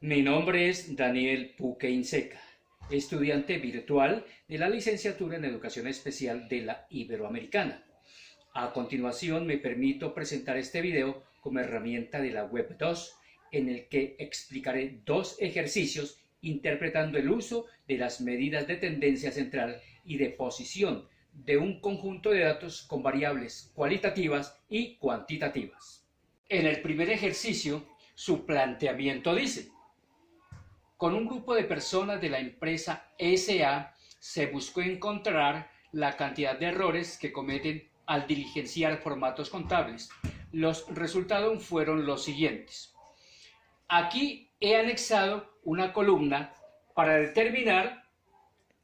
Mi nombre es Daniel Puque Inseca, estudiante virtual de la licenciatura en Educación Especial de la Iberoamericana. A continuación me permito presentar este video como herramienta de la Web 2, en el que explicaré dos ejercicios interpretando el uso de las medidas de tendencia central y de posición de un conjunto de datos con variables cualitativas y cuantitativas. En el primer ejercicio, su planteamiento dice: con un grupo de personas de la empresa SA se buscó encontrar la cantidad de errores que cometen al diligenciar formatos contables. Los resultados fueron los siguientes. Aquí he anexado una columna para determinar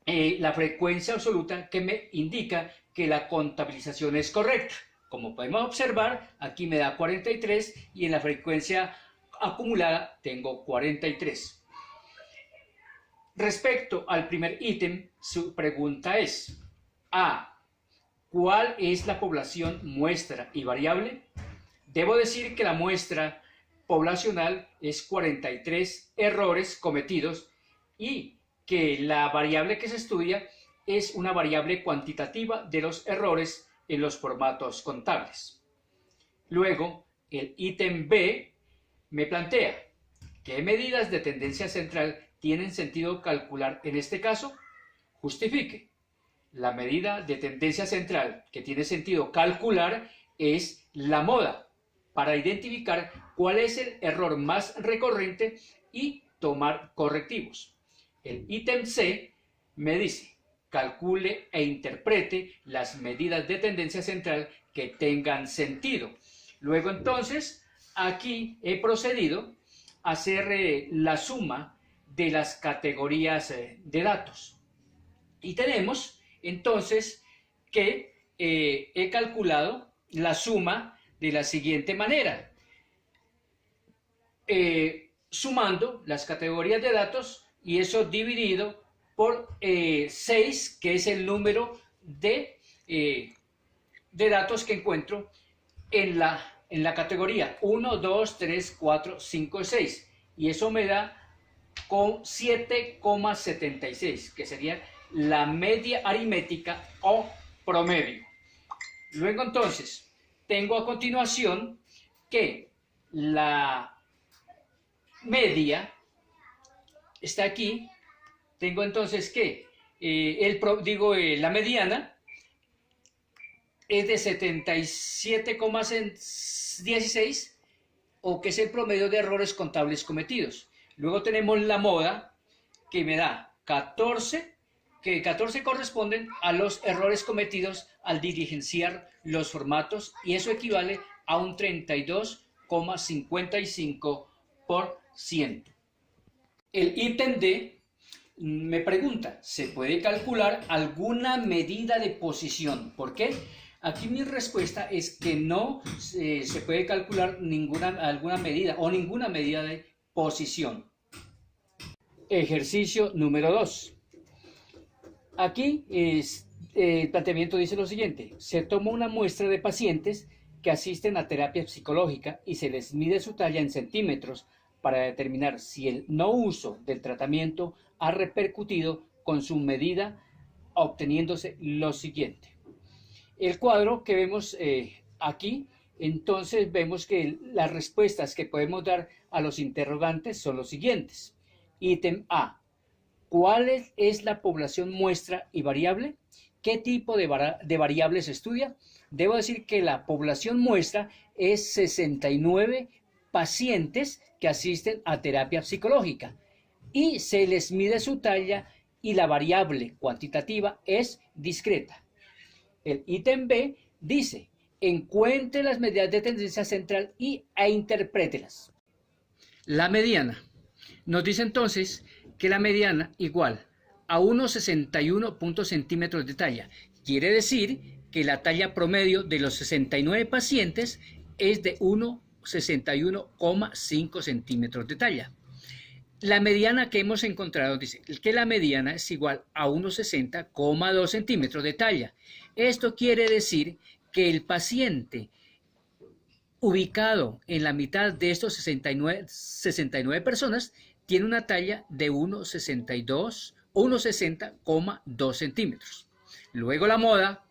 la frecuencia absoluta que me indica que la contabilización es correcta. Como podemos observar, aquí me da 43 y en la frecuencia acumulada tengo 43. Respecto al primer ítem, su pregunta es: A. ¿Cuál es la población muestra y variable? Debo decir que la muestra poblacional es 43 errores cometidos y que la variable que se estudia es una variable cuantitativa de los errores en los formatos contables. Luego, el ítem B me plantea: ¿qué medidas de tendencia central tienen sentido calcular en este caso? Justifique. La medida de tendencia central que tiene sentido calcular es la moda, para identificar cuál es el error más recurrente y tomar correctivos. El ítem C me dice: calcule e interprete las medidas de tendencia central que tengan sentido. Luego entonces, aquí he procedido a hacer la suma de las categorías de datos. Y tenemos entonces que he calculado la suma de la siguiente manera. Sumando las categorías de datos y eso dividido por 6, que es el número de datos que encuentro en la categoría 1, 2, 3, 4, 5, 6. Y eso me da con 7,76, que sería la media aritmética o promedio. Luego entonces tengo a continuación que la media está aquí. Tengo entonces que la mediana es de 77,16, o que es el promedio de errores contables cometidos. Luego tenemos la moda, que me da 14, que 14 corresponden a los errores cometidos al diligenciar los formatos, y eso equivale a un 32,55%. El ítem D me pregunta: ¿se puede calcular alguna medida de posición? ¿Por qué? Aquí mi respuesta es que no se puede calcular alguna medida o ninguna medida de posición. Ejercicio número 2. Aquí el planteamiento dice lo siguiente: se toma una muestra de pacientes que asisten a terapia psicológica y se les mide su talla en centímetros para determinar si el no uso del tratamiento ha repercutido con su medida, obteniéndose lo siguiente. El cuadro que vemos aquí, entonces vemos que las respuestas que podemos dar a los interrogantes son los siguientes. Ítem A: ¿cuál es la población muestra y variable? ¿Qué tipo de variables se estudia? Debo decir que la población muestra es 69 pacientes que asisten a terapia psicológica y se les mide su talla, y la variable cuantitativa es discreta. El ítem B dice: encuentre las medidas de tendencia central e interprételas. La mediana nos dice entonces que la mediana igual a 1,61 centímetros de talla. Quiere decir que la talla promedio de los 69 pacientes es de 1,61,5 centímetros de talla. La mediana que hemos encontrado dice que la mediana es igual a 1,60,2 centímetros de talla. Esto quiere decir que el paciente ubicado en la mitad de estos 69 personas tiene una talla de 1,62 o 1,60,2 centímetros. Luego la moda,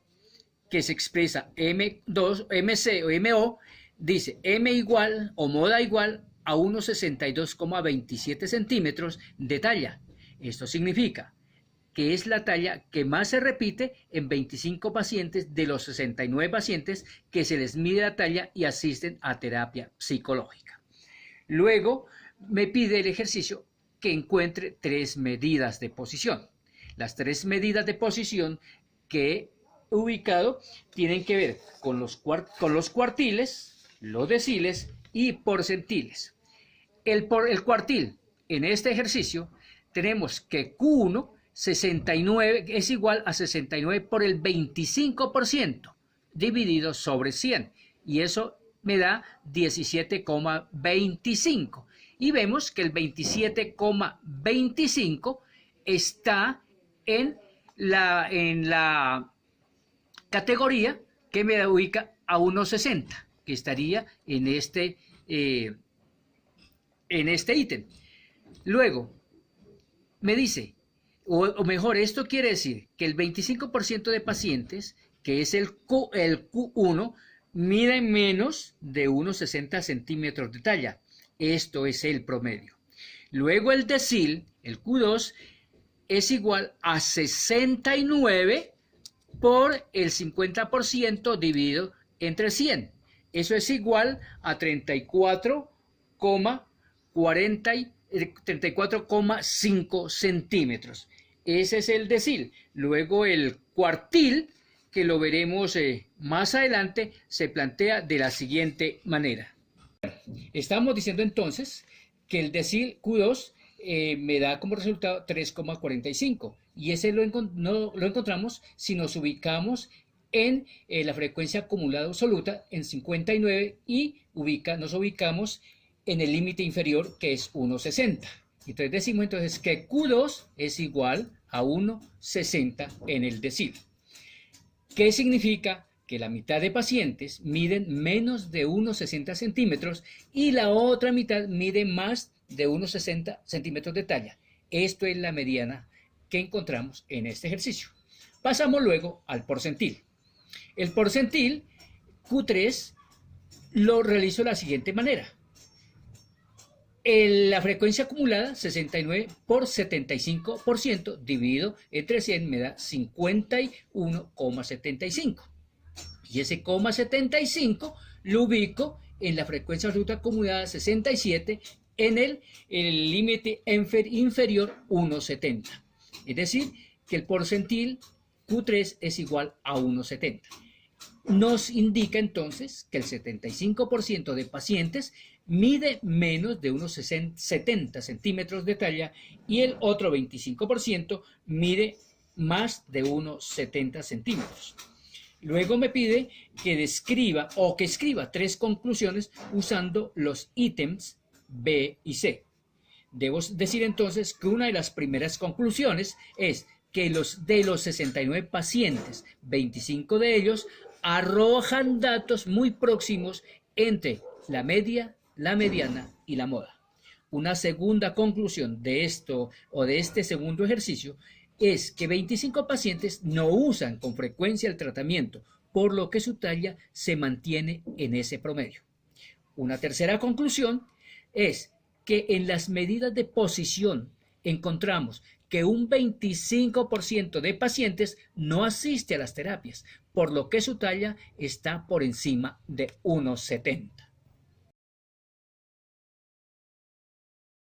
que se expresa M2, MC o MO, dice M igual o moda igual a 1,62,27 centímetros de talla. Esto significa que es la talla que más se repite en 25 pacientes de los 69 pacientes que se les mide la talla y asisten a terapia psicológica. Luego me pide el ejercicio que encuentre 3 medidas de posición. Las 3 medidas de posición que he ubicado tienen que ver con los cuartiles, los deciles y porcentiles. El cuartil, en este ejercicio, tenemos que Q1 69 es igual a 69 por el 25% dividido sobre 100, y eso me da 17,25. Y vemos que el 27,25 está en la categoría que me ubica a 1,60, que estaría en este ítem. Luego me dice, o mejor, esto quiere decir que el 25% de pacientes, que es el Q1, miden menos de 1,60 centímetros de talla. Esto es el promedio. Luego el decil, el Q2, es igual a 69 por el 50% dividido entre 100. Eso es igual a 34,5 centímetros. Ese es el decil. Luego el cuartil, que lo veremos más adelante, se plantea de la siguiente manera. Estamos diciendo entonces que el decil Q2 me da como resultado 3,45, y ese lo encontramos si nos ubicamos en la frecuencia acumulada absoluta en 59 y nos ubicamos en el límite inferior, que es 1,60. Entonces decimos entonces que Q2 es igual a 1,60 en el decil. ¿Qué significa? Que la mitad de pacientes miden menos de 1,60 centímetros y la otra mitad mide más de 1,60 centímetros de talla. Esto es la mediana que encontramos en este ejercicio. Pasamos luego al porcentil. El porcentil Q3 lo realizo de la siguiente manera. La frecuencia acumulada, 69 por 75% dividido entre 100 me da 51,75. Y ese 0,75 lo ubico en la frecuencia absoluta acumulada 67 en el límite inferior 1,70. Es decir, que el porcentil Q3 es igual a 1,70. Nos indica entonces que el 75% de pacientes mide menos de unos 70 centímetros de talla y el otro 25% mide más de unos 70 centímetros. Luego me pide que escriba 3 conclusiones usando los ítems B y C. Debo decir entonces que una de las primeras conclusiones es que de los 69 pacientes, 25 de ellos arrojan datos muy próximos entre la media, la mediana y la moda. Una segunda conclusión de esto o de este segundo ejercicio es que 25 pacientes no usan con frecuencia el tratamiento, por lo que su talla se mantiene en ese promedio. Una tercera conclusión es que en las medidas de posición encontramos que un 25% de pacientes no asiste a las terapias, por lo que su talla está por encima de 1,70.